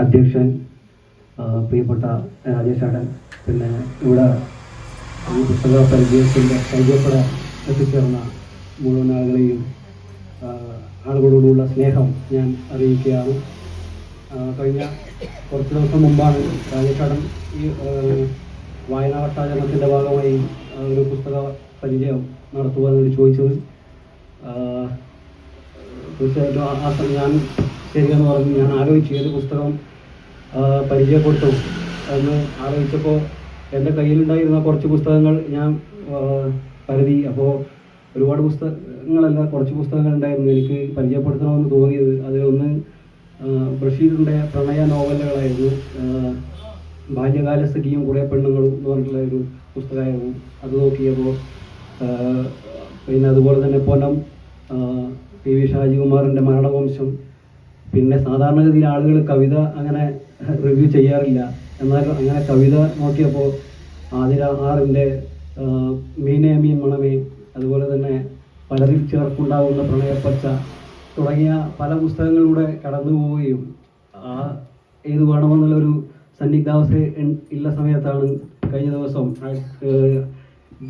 അധ്യക്ഷൻ പ്രിയപ്പെട്ട രാജേഷേട്ടൻ, പിന്നെ ഇവിടെ ഈ പുസ്തക പരിചയപ്പെടാൻ എത്തിച്ചേർന്ന മുഴുവൻ ആളുകളോടുള്ള സ്നേഹം ഞാൻ അറിയിക്കുകയാണ്. കഴിഞ്ഞ കുറച്ച് ദിവസം മുമ്പാണ് രാജേഷേട്ടൻ ഈ വായനാ വർഷാചരണത്തിൻ്റെ ഭാഗമായി ഒരു പുസ്തക പരിചയം നടത്തുവാൻ വേണ്ടി ചോദിച്ചത്. തീർച്ചയായിട്ടും ഞാൻ ശരിയെന്ന് പറഞ്ഞു. ഞാൻ ആലോചിച്ചു ഏത് പുസ്തകം പരിചയപ്പെട്ടു എന്ന് ആലോചിച്ചപ്പോൾ എൻ്റെ കയ്യിലുണ്ടായിരുന്ന കുറച്ച് പുസ്തകങ്ങൾ ഞാൻ പരതി. അപ്പോൾ ഒരുപാട് പുസ്തകങ്ങളല്ല, കുറച്ച് പുസ്തകങ്ങൾ ഉണ്ടായിരുന്നു എനിക്ക് പരിചയപ്പെടുത്തണമെന്ന് തോന്നിയത്. അതിലൊന്ന് ബഷീറിൻ്റെ പ്രണയ നോവലുകളായിരുന്നു. ബാല്യകാല സഖിയും കുറേ പെണ്ണുങ്ങളും എന്ന് പറഞ്ഞിട്ടുള്ള ഒരു പുസ്തകമായിരുന്നു. അത് നോക്കിയപ്പോൾ പിന്നെ അതുപോലെ തന്നെ പൊന്നം PV ഷാജികുമാറിൻ്റെ മരണവംശം. പിന്നെ സാധാരണഗതിയിൽ ആളുകൾ കവിത അങ്ങനെ റിവ്യൂ ചെയ്യാറില്ല, എന്നാൽ അങ്ങനെ കവിത നോക്കിയപ്പോൾ ആതിര ആറിൻ്റെ മീനേ മീൻ മണമേ, അതുപോലെ തന്നെ പലരിൽ ചേർക്കുണ്ടാവുന്ന പ്രണയപ്പച്ച തുടങ്ങിയ പല പുസ്തകങ്ങളിലൂടെ കടന്നു പോവുകയും ഏത് വേണമെന്നുള്ളൊരു സന്നിഗ്ധാവസ്ഥ ഉള്ള സമയത്താണ് കഴിഞ്ഞ ദിവസം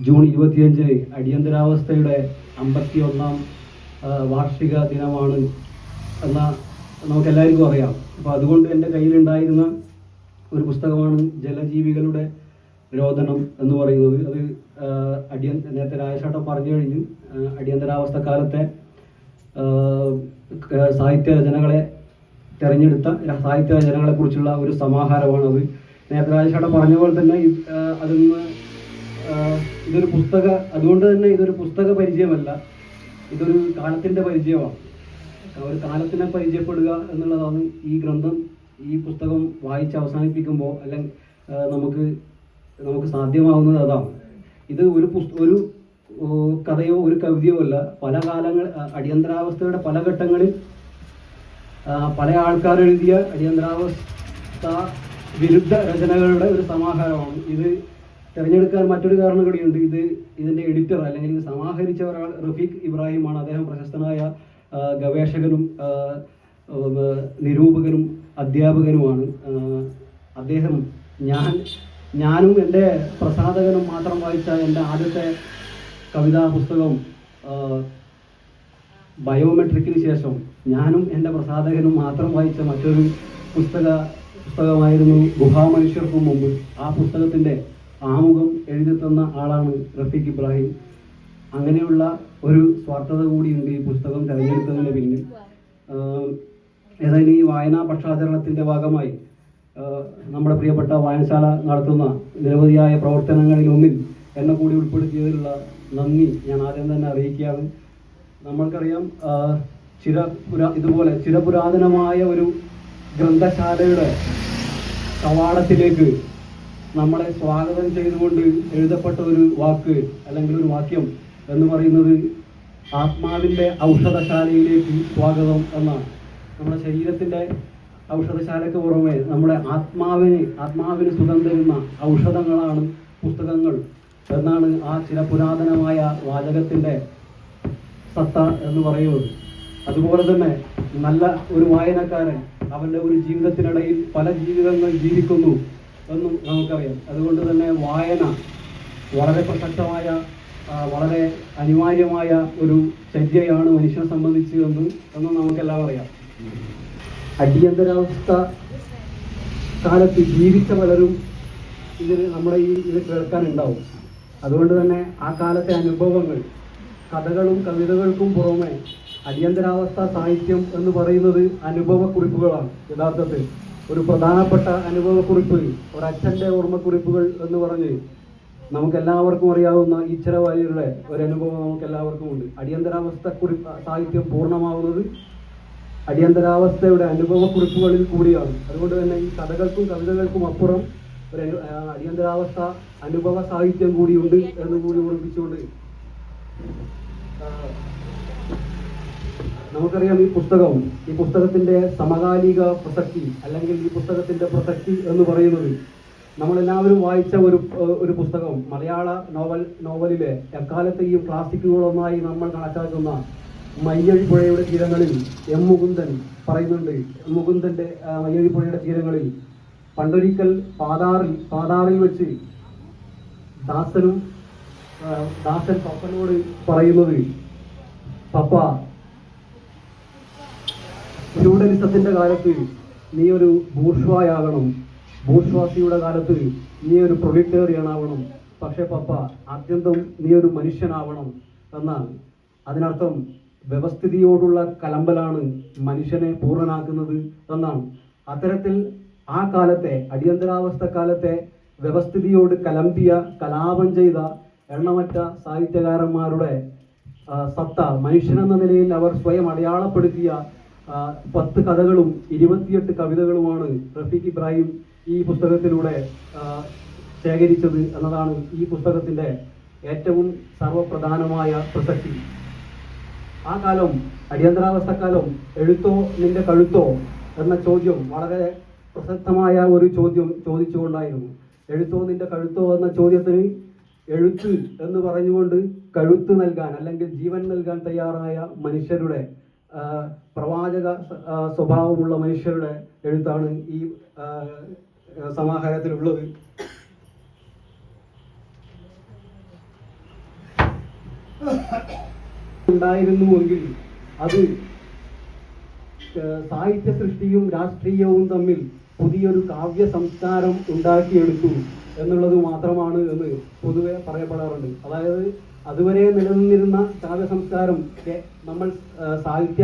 ജൂൺ 25 അടിയന്തരാവസ്ഥയുടെ 51ാം വാർഷിക ദിനമാണ് എന്ന നമുക്കെല്ലാവർക്കും അറിയാം. അപ്പോൾ അതുകൊണ്ട് എൻ്റെ കയ്യിലുണ്ടായിരുന്ന ഒരു പുസ്തകമാണ് ജലജീവികളുടെ രോദനം എന്ന് പറയുന്നത്. അത് നേരത്തെ രാജേഷേട്ടൻ പറഞ്ഞു കഴിഞ്ഞു. അടിയന്തരാവസ്ഥ കാലത്തെ സാഹിത്യ രചനകളെ തിരഞ്ഞെടുത്ത സാഹിത്യ രചനകളെ കുറിച്ചുള്ള ഒരു സമാഹാരമാണത്. നേരത്തെ രാജേഷേട്ടൻ പറഞ്ഞ പോലെ തന്നെ ഇതൊരു അതുകൊണ്ട് തന്നെ ഇതൊരു പുസ്തക പരിചയമല്ല, ഇതൊരു കാലത്തിൻ്റെ പരിചയമാണ്. ഒരു കാലത്തിനെ പരിചയപ്പെടുക എന്നുള്ളതാണ് ഈ ഗ്രന്ഥം, ഈ പുസ്തകം വായിച്ച് അവസാനിപ്പിക്കുമ്പോൾ അല്ലെങ്കിൽ നമുക്ക് സാധ്യമാവുന്നത് അതാണ്. ഇത് ഒരു കഥയോ ഒരു കവിതയോ അല്ല. പല അടിയന്തരാവസ്ഥയുടെ പല ഘട്ടങ്ങളിൽ പല ആൾക്കാർ എഴുതിയ അടിയന്തരാവസ്ഥ വിരുദ്ധ രചനകളുടെ ഒരു സമാഹാരമാണ്. ഇത് തിരഞ്ഞെടുക്കാൻ മറ്റൊരു കാരണം കൂടിയുണ്ട്. ഇതിൻ്റെ എഡിറ്റർ അല്ലെങ്കിൽ ഇത് സമാഹരിച്ച ഒരാൾ റഫീഖ് ഇബ്രാഹിമാണ്. അദ്ദേഹം പ്രശസ്തനായ ഗവേഷകനും നിരൂപകനും അധ്യാപകനുമാണ്. അദ്ദേഹം ഞാനും എൻ്റെ പ്രസാധകനും മാത്രം വായിച്ച എൻ്റെ ആദ്യത്തെ കവിതാ പുസ്തകം ബയോമെട്രിക്കിന് ശേഷം ഞാനും എൻ്റെ പ്രസാധകനും മാത്രം വായിച്ച മറ്റൊരു പുസ്തകമായിരുന്നു ഗുഹാമനുഷ്യർക്കും മുമ്പ്. ആ പുസ്തകത്തിൻ്റെ ആമുഖം എഴുതി തന്ന ആളാണ് റഫീഖ് ഇബ്രാഹിം. അങ്ങനെയുള്ള ഒരു സ്വാർത്ഥത കൂടിയുണ്ട് ഈ പുസ്തകം തിരഞ്ഞെടുത്തതിൻ്റെ പിന്നിൽ. ഏതായാലും ഈ വായനാ പക്ഷാചരണത്തിൻ്റെ ഭാഗമായി നമ്മുടെ പ്രിയപ്പെട്ട വായനശാല നടത്തുന്ന നിരവധിയായ പ്രവർത്തനങ്ങളിൽ ഒന്നിൽ എന്നെ കൂടി ഉൾപ്പെടുത്തിയതിലുള്ള നന്ദി ഞാൻ ആദ്യം തന്നെ അറിയിക്കുകയാണ്. നമ്മൾക്കറിയാം, ഇതുപോലെ ചിരപുരാതനമായ ഒരു ഗ്രന്ഥശാലയുടെ കവാടത്തിലേക്ക് നമ്മളെ സ്വാഗതം ചെയ്തുകൊണ്ട് എഴുതപ്പെട്ട ഒരു വാക്ക് അല്ലെങ്കിൽ ഒരു വാക്യം എന്ന് പറയുന്നത് ആത്മാവിൻ്റെ ഔഷധശാലയിലേക്ക് സ്വാഗതം എന്നാണ്. നമ്മുടെ ശരീരത്തിൻ്റെ ഔഷധശാലയ്ക്ക് പുറമെ നമ്മുടെ ആത്മാവിന് സുഖം തരുന്ന ഔഷധങ്ങളാണ് പുസ്തകങ്ങൾ എന്നാണ് ആ ചിരപുരാതനമായ വാചകത്തിൻ്റെ സത്ത എന്ന് പറയുന്നത്. അതുപോലെ തന്നെ നല്ല ഒരു വായനക്കാരൻ അവൻ്റെ ഒരു ജീവിതത്തിനിടയിൽ പല ജീവിതങ്ങൾ ജീവിക്കുന്നു എന്നും നമുക്കറിയാം. അതുകൊണ്ട് തന്നെ വായന വളരെ പ്രസക്തമായ വളരെ അനിവാര്യമായ ഒരു ചര്യയാണ് മനുഷ്യനെ സംബന്ധിച്ച് എന്നും നമുക്കെല്ലാം അറിയാം. അടിയന്തരാവസ്ഥ കാലത്ത് ജീവിച്ച പലരും നമ്മുടെ ഇത് കേൾക്കാനുണ്ടാവും. അതുകൊണ്ട് തന്നെ ആ കാലത്തെ അനുഭവങ്ങൾ കഥകളും കവിതകൾക്കും പുറമെ അടിയന്തരാവസ്ഥ സാഹിത്യം എന്ന് പറയുന്നത് അനുഭവക്കുറിപ്പുകളാണ്. യഥാർത്ഥത്തിൽ ഒരു പ്രധാനപ്പെട്ട അനുഭവക്കുറിപ്പ്, ഒരച്ഛൻ്റെ ഓർമ്മക്കുറിപ്പുകൾ എന്ന് പറഞ്ഞ് നമുക്കെല്ലാവർക്കും അറിയാവുന്ന ഈശ്വര വാര്യരുടെ ഒരു അനുഭവം നമുക്കെല്ലാവർക്കും ഉണ്ട്. അടിയന്തരാവസ്ഥ സാഹിത്യം പൂർണ്ണമാവുന്നത് അടിയന്തരാവസ്ഥയുടെ അനുഭവക്കുറിപ്പുകളിൽ കൂടിയാണ്. അതുകൊണ്ട് തന്നെ ഈ കഥകൾക്കും കവിതകൾക്കും അപ്പുറം ഒരു അടിയന്തരാവസ്ഥ അനുഭവ സാഹിത്യം കൂടിയുണ്ട് എന്ന് കൂടി ഓർമ്മിപ്പിച്ചുകൊണ്ട് നമുക്കറിയാം, ഈ പുസ്തകത്തിൻ്റെ സമകാലിക പ്രസക്തി അല്ലെങ്കിൽ ഈ പുസ്തകത്തിൻ്റെ പ്രസക്തി എന്ന് പറയുന്നത് നമ്മളെല്ലാവരും വായിച്ച ഒരു പുസ്തകം, മലയാള നോവലിലെ എക്കാലത്തെയും ക്ലാസിക്കുകളൊന്നായി നമ്മൾ കണക്കാക്കുന്ന മയ്യഴി പുഴയുടെ തീരങ്ങളിൽ എം മുകുന്ദൻ പറയുന്നുണ്ട്. മുകുന്ദന്റെ മയ്യഴി പുഴയുടെ തീരങ്ങളിൽ പണ്ടൊരിക്കൽ പാതാറിൽ വെച്ച് ദാസൻ പപ്പനോട് പറയുന്നത്, പപ്പ, ഫ്യൂഡലിസത്തിന്റെ കാലത്ത് നീ ഒരു ബൂർഷ്വായാകണം, ബൂർഷ്വാസിയുടെ കാലത്ത് നീ ഒരു പ്രൊലിറ്റേറിയൻ ആവണം, പക്ഷെ പപ്പ ആദ്യന്തം നീ ഒരു മനുഷ്യനാവണം എന്നാണ്. അതിനർത്ഥം വ്യവസ്ഥിതിയോടുള്ള കലമ്പലാണ് മനുഷ്യനെ പൂർണ്ണനാക്കുന്നത് എന്നാണ്. അത്തരത്തിൽ ആ കാലത്തെ അടിയന്തരാവസ്ഥ കാലത്തെ വ്യവസ്ഥിതിയോട് കലമ്പിയ, കലാപം ചെയ്ത എണ്ണമറ്റ സാഹിത്യകാരന്മാരുടെ സത്ത, മനുഷ്യനെന്ന നിലയിൽ അവർ സ്വയം അടയാളപ്പെടുത്തിയ 10 കഥകളും 28 കവിതകളുമാണ് റഫീഖ് ഇബ്രാഹിം ഈ പുസ്തകത്തിലൂടെ ശേഖരിച്ചത് എന്നതാണ് ഈ പുസ്തകത്തിന്റെ ഏറ്റവും സർവപ്രധാനമായ പ്രസക്തി. ആ കാലം, അടിയന്തരാവസ്ഥക്കാലം, എഴുത്തോ നിന്റെ കഴുത്തോ എന്ന ചോദ്യം വളരെ പ്രസക്തമായ ഒരു ചോദ്യം ചോദിച്ചുകൊണ്ടായിരുന്നു. എഴുത്തോ നിന്റെ കഴുത്തോ എന്ന ചോദ്യത്തിന് എഴുത്ത് എന്ന് പറഞ്ഞുകൊണ്ട് കഴുത്ത് നൽകാൻ അല്ലെങ്കിൽ ജീവൻ നൽകാൻ തയ്യാറായ മനുഷ്യരുടെ, പ്രവാചക സ്വഭാവമുള്ള മനുഷ്യരുടെ എഴുത്താണ് ഈ സമാഹാരത്തിലുള്ളത്. ഉണ്ടായിരുന്നുവെങ്കിൽ അത് സാഹിത്യ സൃഷ്ടിയും രാഷ്ട്രീയവും തമ്മിൽ പുതിയൊരു കാവ്യ സംസ്കാരം ഉണ്ടാക്കിയെടുത്തു എന്നുള്ളത് മാത്രമാണ് എന്ന് പൊതുവെ പറയപ്പെടാറുണ്ട്. അതായത് അതുവരെ നിലനിന്നിരുന്ന കാവ്യ സംസ്കാരം നമ്മൾ സാഹിത്യ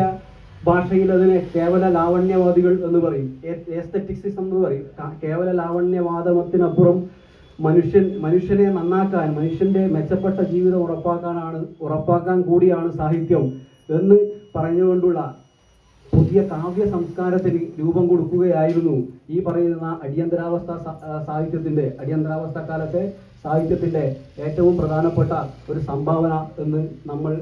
ഭാഷയിൽ അതിനെ കേവല ലാവണ്യവാദികൾ എന്ന് പറയും, എസ്തെറ്റിക്സിസം എന്ന് പറയും. കേവല ലാവണ്യവാദത്തിനപ്പുറം മനുഷ്യനെ നന്നാക്കാൻ, മനുഷ്യന്റെ മെച്ചപ്പെട്ട ജീവിതം ഉറപ്പാക്കാൻ കൂടിയാണ് സാഹിത്യം എന്ന് പറഞ്ഞുകൊണ്ടുള്ള പുതിയ കാവ്യ സംസ്കാരത്തിന് രൂപം കൊടുക്കുകയായിരുന്നു ഈ പറയുന്ന അടിയന്തരാവസ്ഥ കാലത്തെ സാഹിത്യത്തിന്റെ ഏറ്റവും പ്രധാനപ്പെട്ട ഒരു സംഭാവന എന്ന് നമ്മൾ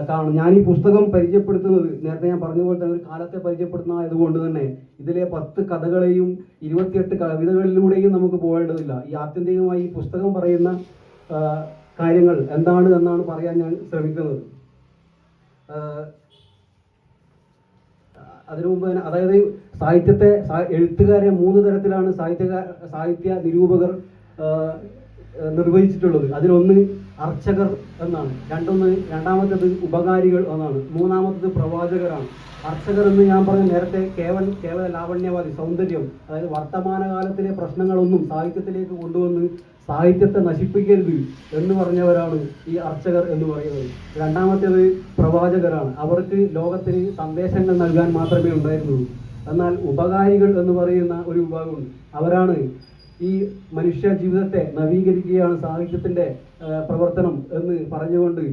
കാണും. ഞാൻ ഈ പുസ്തകം പരിചയപ്പെടുത്തുന്നത്, നേരത്തെ ഞാൻ പറഞ്ഞ പോലെ തന്നെ, ഒരു കാലത്തെ പരിചയപ്പെടുത്തുന്നതായതുകൊണ്ട് തന്നെ ഇതിലെ 10 കഥകളെയും 28 കവിതകളിലൂടെയും നമുക്ക് പോകേണ്ടതില്ല. ഈ ആത്യന്തികമായി ഈ പുസ്തകം പറയുന്ന കാര്യങ്ങൾ എന്താണ് എന്നാണ് പറയാൻ ഞാൻ ശ്രമിക്കുന്നത്. അതിനു മുമ്പ് തന്നെ, അതായത് എഴുത്തുകാരെ 3 തരത്തിലാണ് സാഹിത്യ നിരൂപകർ നിർവഹിച്ചിട്ടുള്ളത്. അതിലൊന്ന് അർച്ചകർ എന്നാണ്, രണ്ടാമത്തേത് ഉപകാരികൾ എന്നാണ്, മൂന്നാമത്തേത് പ്രവാചകരാണ്. അർച്ചകർ എന്ന് ഞാൻ പറഞ്ഞ നേരത്തെ കേവല ലാവണ്യവാദി, സൗന്ദര്യം, അതായത് വർത്തമാനകാലത്തിലെ പ്രശ്നങ്ങളൊന്നും സാഹിത്യത്തിലേക്ക് കൊണ്ടുവന്ന് സാഹിത്യത്തെ നശിപ്പിക്കരുത് എന്ന് പറഞ്ഞവരാണ് ഈ അർച്ചകർ എന്ന് പറയുന്നത്. രണ്ടാമത്തേത് പ്രവാചകരാണ്, അവർക്ക് ലോകത്തിന് സന്ദേശങ്ങൾ നൽകാൻ മാത്രമേ ഉണ്ടായിരുന്നുള്ളൂ. എന്നാൽ ഉപകാരികൾ എന്ന് പറയുന്ന ഒരു വിഭാഗമുണ്ട്, അവരാണ് ഈ മനുഷ്യ ജീവിതത്തെ നവീകരിക്കുകയാണ് സാഹിത്യത്തിന്റെ പ്രവർത്തനം എന്ന് പറഞ്ഞുകൊണ്ട്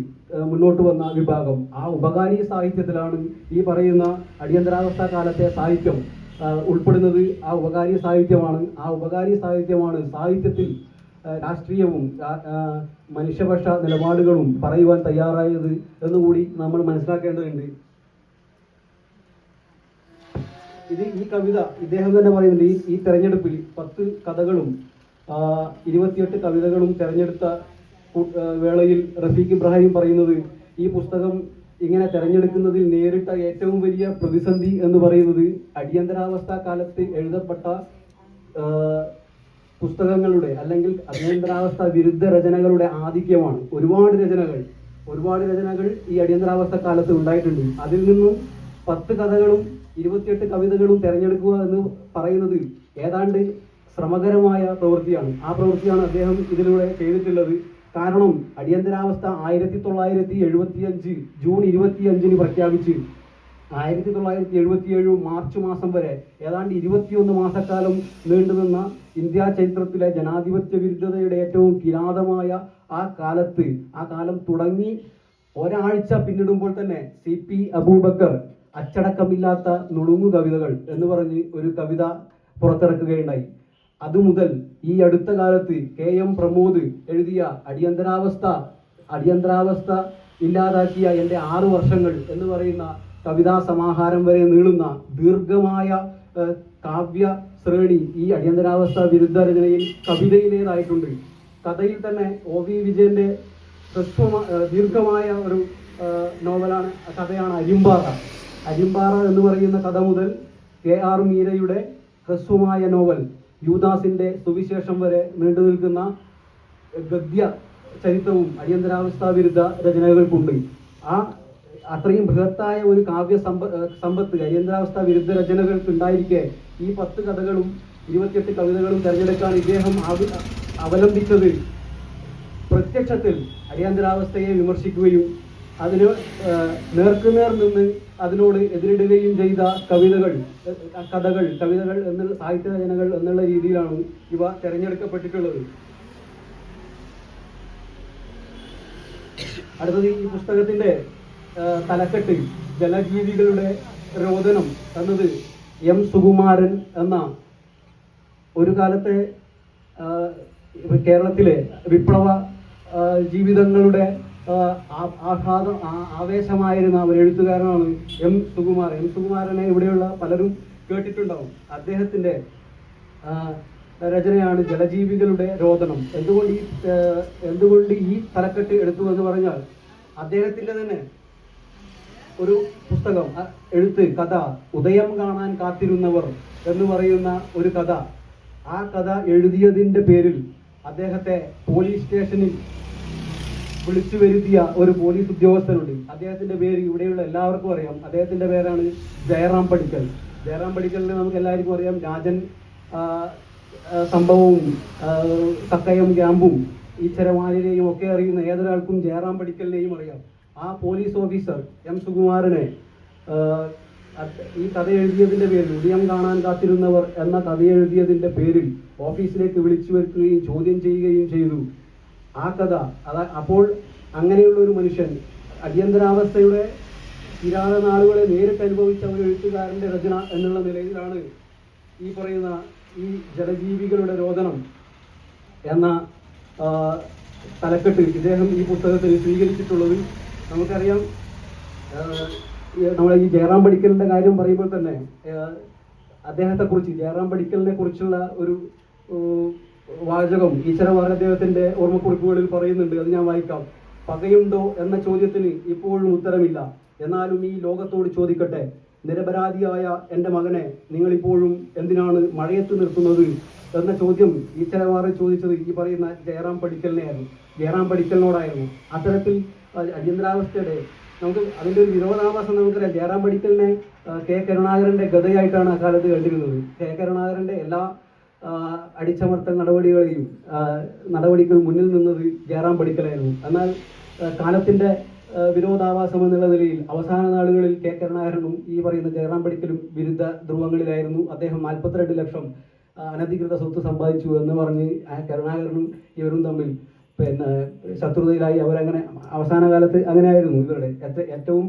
മുന്നോട്ട് വന്ന വിഭാഗം. ആ ഉപകാരി സാഹിത്യത്തിലാണ് ഈ പറയുന്ന അടിയന്തരാവസ്ഥ കാലത്തെ സാഹിത്യം ഉൾപ്പെടുന്നത്. ആ ഉപകാരി സാഹിത്യമാണ് സാഹിത്യത്തിൽ രാഷ്ട്രീയവും മനുഷ്യപക്ഷ നിലപാടുകളും പറയുവാൻ തയ്യാറായത് എന്നുകൂടി നമ്മൾ മനസ്സിലാക്കേണ്ടതുണ്ട്. ഈ കവിത ഇദ്ദേഹം തന്നെ പറയുന്നുണ്ട്, ഈ തെരഞ്ഞെടുപ്പിൽ 10 കഥകളും 28 കവിതകളും തെരഞ്ഞെടുത്ത വേളയിൽ റഫീഖ് ഇബ്രാഹിം പറയുന്നത്, ഈ പുസ്തകം ഇങ്ങനെ തെരഞ്ഞെടുക്കുന്നതിൽ നേരിട്ട ഏറ്റവും വലിയ പ്രതിസന്ധി എന്ന് പറയുന്നത് അടിയന്തരാവസ്ഥ കാലത്ത് എഴുതപ്പെട്ട പുസ്തകങ്ങളുടെ അല്ലെങ്കിൽ അടിയന്തരാവസ്ഥ വിരുദ്ധ രചനകളുടെ ആധിക്യമാണ്. ഒരുപാട് രചനകൾ ഈ അടിയന്തരാവസ്ഥ കാലത്ത് ഉണ്ടായിട്ടുണ്ട്. അതിൽ നിന്നും 10 കഥകളും 28 കവിതകളും തിരഞ്ഞെടുക്കുക എന്ന് പറയുന്നത് ഏതാണ്ട് ശ്രമകരമായ പ്രവൃത്തിയാണ്. ആ പ്രവൃത്തിയാണ് അദ്ദേഹം ഇതിലൂടെ ചെയ്തിട്ടുള്ളത്. കാരണം അടിയന്തരാവസ്ഥ 1975 ജൂൺ 25 പ്രഖ്യാപിച്ച് 1977 മാർച്ച് മാസം വരെ ഏതാണ്ട് 21 മാസക്കാലം നീണ്ടുനിന്ന ഇന്ത്യ ചരിത്രത്തിലെ ജനാധിപത്യ വിരുദ്ധതയുടെ ഏറ്റവും കിരാതമായ ആ കാലം തുടങ്ങി ഒരാഴ്ച പിന്നിടുമ്പോൾ തന്നെ CP അബൂബക്കർ അച്ചടക്കമില്ലാത്ത നുണുങ്ങു കവിതകൾ എന്ന് പറഞ്ഞ് ഒരു കവിത പുറത്തിറക്കുകയുണ്ടായി. അതുമുതൽ ഈ അടുത്ത കാലത്ത് KM പ്രമോദ് എഴുതിയ അടിയന്തരാവസ്ഥ ഇല്ലാതാക്കിയ എൻ്റെ 6 വർഷങ്ങൾ എന്ന് പറയുന്ന കവിതാ സമാഹാരം വരെ നീളുന്ന ദീർഘമായ കാവ്യ ശ്രേണി ഈ അടിയന്തരാവസ്ഥ വിരുദ്ധ രചനയിൽ കവിതയിലേതായിട്ടുണ്ട്. കഥയിൽ തന്നെ OV വിജയന്റെ ദീർഘമായ ഒരു നോവലാണ്, കഥയാണ് അരിമ്പാറ. അരിമ്പാറ എന്ന് പറയുന്ന കഥ മുതൽ KR മീരയുടെ ഹ്രസ്വമായ നോവൽ യൂദാസിൻ്റെ സുവിശേഷം വരെ നീണ്ടു നിൽക്കുന്ന ഗദ്യ ചരിത്രവും അടിയന്തരാവസ്ഥാ വിരുദ്ധ രചനകൾക്കുണ്ട്. അത്രയും ബൃഹത്തായ ഒരു സമ്പത്ത് അടിയന്തരാവസ്ഥാ വിരുദ്ധ രചനകൾക്ക് ഉണ്ടായിരിക്കെ ഈ 10 കഥകളും 28 കവിതകളും തിരഞ്ഞെടുക്കാൻ ഇദ്ദേഹം അവലംബിച്ചത് പ്രത്യക്ഷത്തിൽ അടിയന്തരാവസ്ഥയെ വിമർശിക്കുകയും അതിന് നേർക്കുനേർ നിന്ന് അതിനോട് എതിരിടുകയും ചെയ്ത കവിതകൾ എന്നുള്ള സാഹിത്യ രചനകൾ എന്നുള്ള രീതിയിലാണ് ഇവ തിരഞ്ഞെടുക്കപ്പെട്ടിട്ടുള്ളത്. അടുത്തത് ഈ പുസ്തകത്തിന്റെ തലക്കെട്ട് ജലജീവികളുടെ രോദനം എന്നത് M. സുകുമാരൻ എന്ന ഒരു കാലത്തെ കേരളത്തിലെ വിപ്ലവ ജീവിതങ്ങളുടെ ആവേശമായിരുന്ന ഒരു എഴുത്തുകാരനാണ് M. സുകുമാരൻ. M. സുകുമാരനെ ഇവിടെയുള്ള പലരും കേട്ടിട്ടുണ്ടാവും. അദ്ദേഹത്തിൻ്റെ രചനയാണ് ജലജീവികളുടെ രോദനം. എന്തുകൊണ്ട് ഈ തലക്കെട്ട് എടുത്തു എന്ന് പറഞ്ഞാൽ അദ്ദേഹത്തിൻ്റെ തന്നെ ഒരു പുസ്തകം, കഥ ഉദയം കാണാൻ കാത്തിരുന്നവർ എന്ന് പറയുന്ന ഒരു കഥ. ആ കഥ എഴുതിയതിൻ്റെ പേരിൽ അദ്ദേഹത്തെ പോലീസ് സ്റ്റേഷനിൽ വിളിച്ചു വരുത്തിയ ഒരു പോലീസ് ഉദ്യോഗസ്ഥനുണ്ട്. അദ്ദേഹത്തിൻ്റെ പേര് ഇവിടെയുള്ള എല്ലാവർക്കും അറിയാം. അദ്ദേഹത്തിൻ്റെ പേരാണ് ജയറാം പടിക്കൽ. ജയറാം പടിക്കലിനെ നമുക്ക് എല്ലാവർക്കും അറിയാം. രാജൻ സംഭവവും കക്കയം ക്യാമ്പും ഈശ്വരമാലിനെയും ഒക്കെ അറിയുന്ന ഏതൊരാൾക്കും ജയറാം പടിക്കലിനെയും അറിയാം. ആ പോലീസ് ഓഫീസർ M. സുകുമാരനെ ഈ കഥ എഴുതിയതിൻ്റെ പേരിൽ, ഉദയം കാണാൻ കാത്തിരുന്നവർ എന്ന കഥ എഴുതിയതിൻ്റെ പേരിൽ ഓഫീസിലേക്ക് വിളിച്ചു വരുത്തുകയും ചോദ്യം ചെയ്യുകയും ചെയ്തു. ആ കഥ അപ്പോൾ അങ്ങനെയുള്ള ഒരു മനുഷ്യൻ അടിയന്തരാവസ്ഥയുടെ കിരാത നാളുകളെ നേരിട്ട് അനുഭവിച്ച ഒരു എഴുത്തുകാരൻ്റെ രചന എന്നുള്ള നിലയിലാണ് ഈ പറയുന്ന ഈ ജലജീവികളുടെ രോദനം എന്ന തലക്കെട്ട് ഇദ്ദേഹം ഈ പുസ്തകത്തിൽ സ്വീകരിച്ചിട്ടുള്ളത്. നമുക്കറിയാം, നമ്മൾ ഈ ജയറാം പടിക്കലിൻ്റെ കാര്യം പറയുമ്പോൾ തന്നെ അദ്ദേഹത്തെക്കുറിച്ച്, ജയറാം പടിക്കലിനെ കുറിച്ചുള്ള ഒരു വാചകം ഈശ്വരവാരദേവത്തിൻ്റെ ഓർമ്മക്കുറിപ്പുകളിൽ പറയുന്നുണ്ട്. അത് ഞാൻ വായിക്കാം. പകയുണ്ടോ എന്ന ചോദ്യത്തിന് ഇപ്പോഴും ഉത്തരമില്ല. എന്നാലും ഈ ലോകത്തോട് ചോദിക്കട്ടെ, നിരപരാധിയായ എൻ്റെ മകനെ നിങ്ങളിപ്പോഴും എന്തിനാണ് മഴയത്ത് നിർത്തുന്നത് എന്ന ചോദ്യം ഈശ്വരവാറ ചോദിച്ചത് ഈ പറയുന്ന ജയറാം പടിക്കലിനോടായിരുന്നു. അത്തരത്തിൽ അടിയന്തരാവസ്ഥയുടെ നമുക്ക് അതിൻ്റെ ഒരു വിരോധാഭാസം നമുക്കറിയാം. ജയറാം പടിക്കലിനെ K. കരുണാകരൻ്റെ ഗതയായിട്ടാണ് അക്കാലത്ത് കണ്ടിരുന്നത്. K. കരുണാകരൻ്റെ എല്ലാ അടിച്ചമർത്തൽ നടപടികൾ മുന്നിൽ നിന്നത് ജയറാം പടിക്കലായിരുന്നു. എന്നാൽ കാലത്തിൻ്റെ വിരോധാഭാസം എന്നുള്ള നിലയിൽ അവസാന നാളുകളിൽ K. കരുണാകരനും ഈ പറയുന്ന ജയറാം പടിക്കലും വിരുദ്ധ ധ്രുവങ്ങളിലായിരുന്നു. അദ്ദേഹം 42 ലക്ഷം അനധികൃത സ്വത്ത് സമ്പാദിച്ചു എന്ന് പറഞ്ഞ് കരുണാകരനും ഇവരും തമ്മിൽ ശത്രുതയിലായി. അവരങ്ങനെ അവസാന കാലത്ത് അങ്ങനെയായിരുന്നു. ഇവരുടെ ഏറ്റവും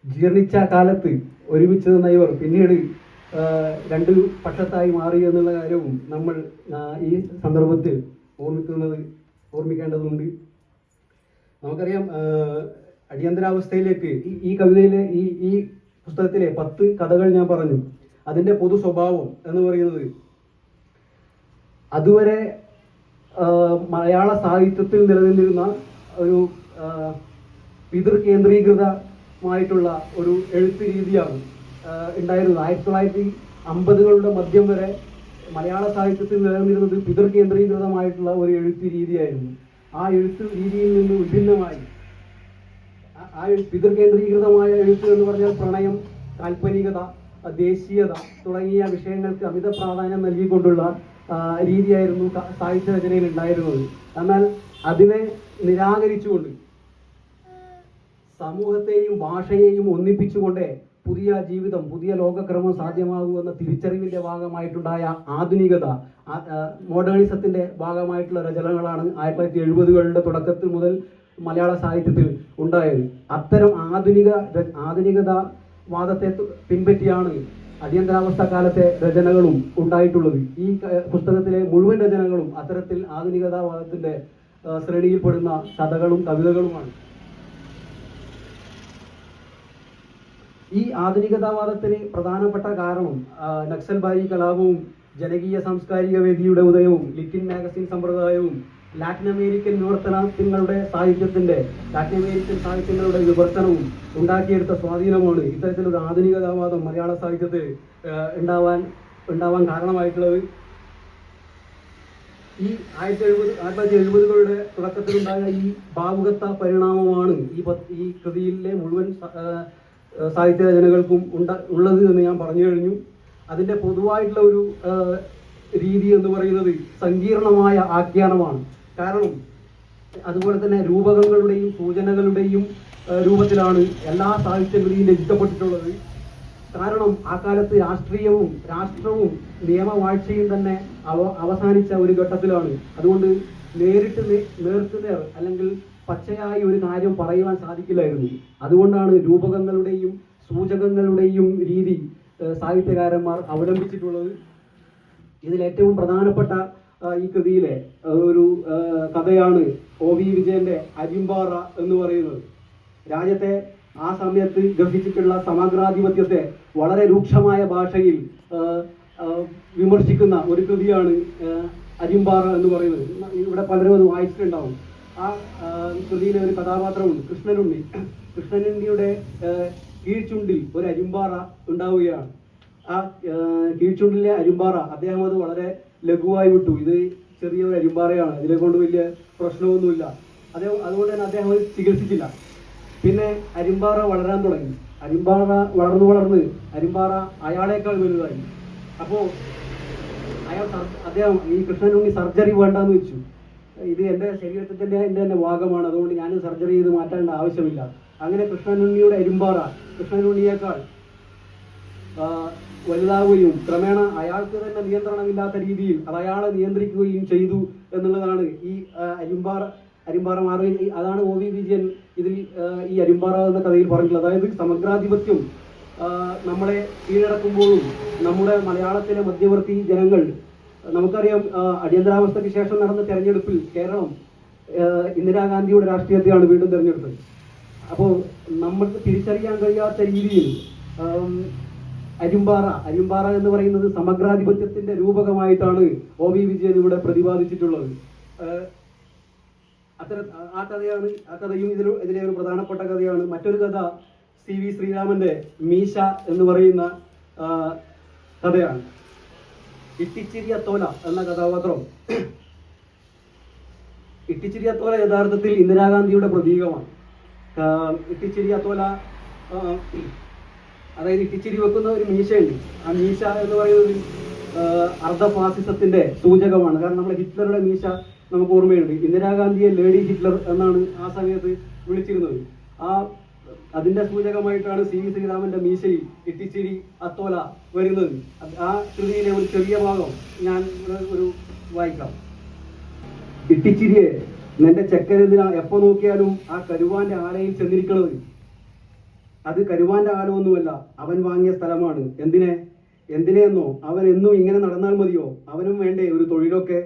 ജീർണിച്ച കാലത്ത് ഒരുമിച്ച് നിന്ന ഇവർ പിന്നീട് 2 പക്ഷത്തായി മാറി എന്നുള്ള കാര്യവും നമ്മൾ ഈ സന്ദർഭത്തിൽ ഓർമ്മിക്കേണ്ടതുണ്ട്. നമുക്കറിയാം, അടിയന്തരാവസ്ഥയിലേക്ക് ഈ കവിതയിലെ ഈ പുസ്തകത്തിലെ 10 കഥകൾ ഞാൻ പറഞ്ഞു. അതിൻ്റെ പൊതു സ്വഭാവം എന്ന് പറയുന്നത് അതുവരെ മലയാള സാഹിത്യത്തിൽ നിലനിന്നിരുന്ന ഒരു പിതൃ കേന്ദ്രീകൃതമായിട്ടുള്ള ഒരു എഴുത്ത് രീതിയാണ് ഉണ്ടായിരുന്നത്. 1950കളുടെ മധ്യം വരെ മലയാള സാഹിത്യത്തിൽ നിലനിന്നിരുന്നത് പിതൃ കേന്ദ്രീകൃതമായിട്ടുള്ള ഒരു എഴുത്ത് രീതിയായിരുന്നു. ആ എഴുത്ത് രീതിയിൽ നിന്ന് വിഭിന്നമായി പിതൃ കേന്ദ്രീകൃതമായ എഴുത്ത് എന്ന് പറഞ്ഞാൽ പ്രണയം, കാൽപ്പനികത, ദേശീയത തുടങ്ങിയ വിഷയങ്ങൾക്ക് അമിത പ്രാധാന്യം നൽകിക്കൊണ്ടുള്ള രീതിയായിരുന്നു സാഹിത്യ രചനയിൽ ഉണ്ടായിരുന്നത്. എന്നാൽ അതിനെ നിരാകരിച്ചുകൊണ്ട് സമൂഹത്തെയും ഭാഷയെയും ഒന്നിപ്പിച്ചുകൊണ്ട് പുതിയ ജീവിതം, പുതിയ ലോകക്രമം സാധ്യമാകുമെന്ന തിരിച്ചറിവിൻ്റെ ഭാഗമായിട്ടുണ്ടായ ആധുനികത, മോഡേണിസത്തിൻ്റെ ഭാഗമായിട്ടുള്ള രചനകളാണ് 1970കളുടെ തുടക്കത്തിൽ മുതൽ മലയാള സാഹിത്യത്തിൽ ഉണ്ടായത്. അത്തരം ആധുനികതാവാദത്തെ പിൻപറ്റിയാണ് അടിയന്തരാവസ്ഥ കാലത്തെ രചനകളും ഉണ്ടായിട്ടുള്ളത്. ഈ പുസ്തകത്തിലെ മുഴുവൻ രചനകളും അത്തരത്തിൽ ആധുനികതാവാദത്തിൻ്റെ ശ്രേണിയിൽപ്പെടുന്ന കഥകളും കവിതകളുമാണ്. ഈ ആധുനികതാവാദത്തിന് പ്രധാനപ്പെട്ട കാരണം നക്സൽബാരി കലാപവും ജനകീയ സാംസ്കാരിക വേദിയുടെ ഉദയവും ലിറ്റിൻ മാഗസിൻ സമ്പ്രദായവും ലാറ്റിൻ അമേരിക്കൻ വിവർത്തനങ്ങളുടെ ലാറ്റിൻ അമേരിക്കൻ സാഹിത്യങ്ങളുടെ വിവർത്തനവും ഉണ്ടാക്കിയെടുത്ത സ്വാധീനമാണ് ഇത്തരത്തിലൊരു ആധുനികതാവാദം മലയാള സാഹിത്യത്തിൽ ഉണ്ടാവാൻ കാരണമായിട്ടുള്ളത്. ഈ 1970കളുടെ തുടക്കത്തിലുണ്ടായ ഈ ഭാവുകത്വ പരിണാമമാണ് ഈ കൃതിയിലെ മുഴുവൻ സാഹിത്യ രചനകൾക്കും ഉള്ളത് എന്ന് ഞാൻ പറഞ്ഞു കഴിഞ്ഞു. അതിൻ്റെ പൊതുവായിട്ടുള്ള ഒരു രീതി എന്ന് പറയുന്നത് സങ്കീർണമായ ആഖ്യാനമാണ്. കാരണം അതുപോലെ തന്നെ രൂപകങ്ങളുടെയും സൂചനകളുടെയും രൂപത്തിലാണ് എല്ലാ സാഹിത്യകൃതിയും രചിക്കപ്പെട്ടിട്ടുള്ളത്. കാരണം ആ കാലത്ത് രാഷ്ട്രവും നിയമവാഴ്ചയും തന്നെ അവസാനിച്ച ഒരു ഘട്ടത്തിലാണ്. അതുകൊണ്ട് നേർക്കുനേർ അല്ലെങ്കിൽ പച്ചയായി ഒരു കാര്യം പറയുവാൻ സാധിക്കില്ലായിരുന്നു. അതുകൊണ്ടാണ് രൂപകങ്ങളുടെയും സൂചകങ്ങളുടെയും രീതി സാഹിത്യകാരന്മാർ അവലംബിച്ചിട്ടുള്ളത്. ഇതിൽ ഏറ്റവും പ്രധാനപ്പെട്ട ഈ കൃതിയിലെ ഒരു കഥയാണ് OV വിജയന്റെ അരിമ്പാറ എന്ന് പറയുന്നത്. രാജ്യത്തെ ആ സമയത്ത് ഗ്രഹിച്ചിട്ടുള്ള സമഗ്രാധിപത്യത്തെ വളരെ രൂക്ഷമായ ഭാഷയിൽ വിമർശിക്കുന്ന ഒരു കൃതിയാണ് അരിമ്പാറ എന്ന് പറയുന്നത്. ഇവിടെ പലരും അത് വായിച്ചിട്ടുണ്ടാവും. ആ കൃതിയിലെ ഒരു കഥാപാത്രമുണ്ട് കൃഷ്ണനുണ്ണിയുടെ കീഴ്ചുണ്ടിൽ ഒരു അരിമ്പാറ ഉണ്ടാവുകയാണ്. ആ കീഴ്ചുണ്ടിലെ അരിമ്പാറ അദ്ദേഹം അത് വളരെ ലഘുവായി വിട്ടു. ഇത് ചെറിയൊരു അരിമ്പാറയാണ്, ഇതിനെ കൊണ്ട് വലിയ പ്രശ്നമൊന്നുമില്ല. അതുകൊണ്ട് തന്നെ അദ്ദേഹം അത് ചികിത്സിച്ചില്ല. പിന്നെ അരിമ്പാറ വളരാൻ തുടങ്ങി. അരിമ്പാറ വളർന്ന് അരിമ്പാറ അയാളേക്കാൾ വലുതായി. അപ്പോൾ അദ്ദേഹം ഈ കൃഷ്ണനുണ്ണി സർജറി വേണ്ടെന്ന് വെച്ചു. ഇത് എൻ്റെ ശരീരത്തിൻ്റെ എൻ്റെ ഭാഗമാണ്, അതുകൊണ്ട് ഞാൻ സർജറി ചെയ്ത് മാറ്റേണ്ട ആവശ്യമില്ല. അങ്ങനെ കൃഷ്ണനുണ്ണിയുടെ അരിമ്പാറ കൃഷ്ണനുണ്ണിയേക്കാൾ വലുതാവുകയും ക്രമേണ അയാൾക്ക് തന്നെ നിയന്ത്രണമില്ലാത്ത രീതിയിൽ അത് അയാളെ നിയന്ത്രിക്കുകയും ചെയ്തു എന്നുള്ളതാണ് ഈ അരിമ്പാറ മാറുകയും. അതാണ് OV വിജയൻ ഇതിൽ ഈ അരിമ്പാറ എന്ന കഥയിൽ പറഞ്ഞിട്ടുള്ളത്. അതായത് സമഗ്രാധിപത്യം നമ്മളെ കീഴടക്കുമ്പോഴും നമ്മുടെ മലയാളത്തിലെ മധ്യവർത്തി ജനങ്ങൾ, നമുക്കറിയാം അടിയന്തരാവസ്ഥയ്ക്ക് ശേഷം നടന്ന തെരഞ്ഞെടുപ്പിൽ കേരളം ഇന്ദിരാഗാന്ധിയുടെ രാഷ്ട്രീയത്തെയാണ് വീണ്ടും തെരഞ്ഞെടുത്തത്. അപ്പോൾ നമ്മൾക്ക് തിരിച്ചറിയാൻ കഴിയാത്ത രീതിയിൽ അരിമ്പാറ എന്ന് പറയുന്നത് സമഗ്രാധിപത്യത്തിന്റെ രൂപകമായിട്ടാണ് OV വിജയൻ ഇവിടെ പ്രതിപാദിച്ചിട്ടുള്ളത്. ആ കഥയും ഇതിലെ ഒരു പ്രധാനപ്പെട്ട കഥയാണ്. മറ്റൊരു കഥ CV ശ്രീരാമന്റെ മീശ എന്ന് പറയുന്ന കഥയാണ്. ഇട്ടിച്ചിരിയത്തോല എന്ന കഥാപാത്രം. ഇട്ടിച്ചിരിയത്തോല യഥാർത്ഥത്തിൽ ഇന്ദിരാഗാന്ധിയുടെ പ്രതീകമാണ്. ഇട്ടിച്ചിരിയത്തോല അതായത് ഇട്ടിച്ചിരി വെക്കുന്ന ഒരു മീശയുണ്ട്. ആ മീശ എന്ന് പറയുന്നത് അർദ്ധ ഫാസിസത്തിന്റെ സൂചകമാണ്. കാരണം നമ്മുടെ ഹിറ്റ്ലറുടെ മീശ നമുക്ക് ഓർമ്മയുണ്ട്. ഇന്ദിരാഗാന്ധിയെ ലേഡി ഹിറ്റ്ലർ എന്നാണ് ആ സമയത്ത് വിളിച്ചിരുന്നത്. അതിന്റെ സൂചകമായിട്ടാണ് CV ശ്രീരാമന്റെ മീശയിൽ ഇട്ടിച്ചിരി അത്തോല വരുന്നത്. ആ കൃതിയിലെ ഒരു ചെറിയ ഭാഗം ഞാൻ ഒരു വായിക്കാം. ഇട്ടിച്ചിരിയെ നിന്റെ ചെക്കനെന്തിനാ എപ്പോ നോക്കിയാലും ആ കരുവാന്റെ ആലയിൽ ചെന്നിരിക്കുന്നത്? അത് കരുവാന്റെ ആലമൊന്നുമല്ല, അവൻ വാങ്ങിയ സ്ഥലമാണ്. എന്തിനെന്നോ? അവൻ എന്നും ഇങ്ങനെ നടന്നാൽ മതിയോ? അവനും വേണ്ടേ ഒരു തൊഴിലൊക്കെ?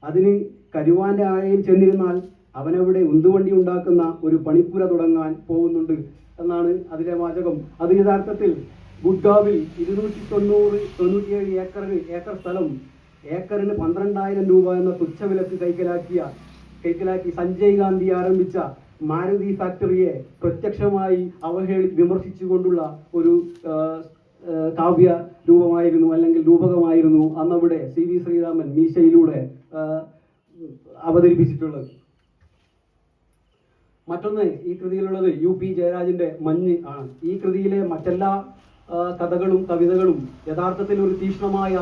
അതിന് കരുവാന്റെ ആലയിൽ ചെന്നിരുന്നാൽ അവനവിടെ ഉന്തുവണ്ടി ഉണ്ടാക്കുന്ന ഒരു പണിപ്പുര തുടങ്ങാൻ പോകുന്നുണ്ട് എന്നാണ് അതിലെ വാചകം. അത് യഥാർത്ഥത്തിൽ ഗുഡ്ഗാവിൽ 297 ഏക്കർ സ്ഥലം ഏക്കറിന് 12,000 രൂപ എന്ന തുച്ഛവിലക്ക് കൈക്കലാക്കി സഞ്ജയ് ഗാന്ധി ആരംഭിച്ച മാരുതി ഫാക്ടറിയെ പ്രത്യക്ഷമായി വിമർശിച്ചുകൊണ്ടുള്ള ഒരു കാവ്യ രൂപമായിരുന്നു അല്ലെങ്കിൽ രൂപകമായിരുന്നു അന്നവിടെ CV ശ്രീരാമൻ മീശയിലൂടെ അവതരിപ്പിച്ചിട്ടുള്ളത്. മറ്റൊന്ന് ഈ കൃതിയിലുള്ളത് UP ജയരാജന്റെ മഞ്ഞ് ആണ്. ഈ കൃതിയിലെ മറ്റെല്ലാ കഥകളും കവിതകളും യഥാർത്ഥത്തിൽ ഒരു തീക്ഷ്ണമായ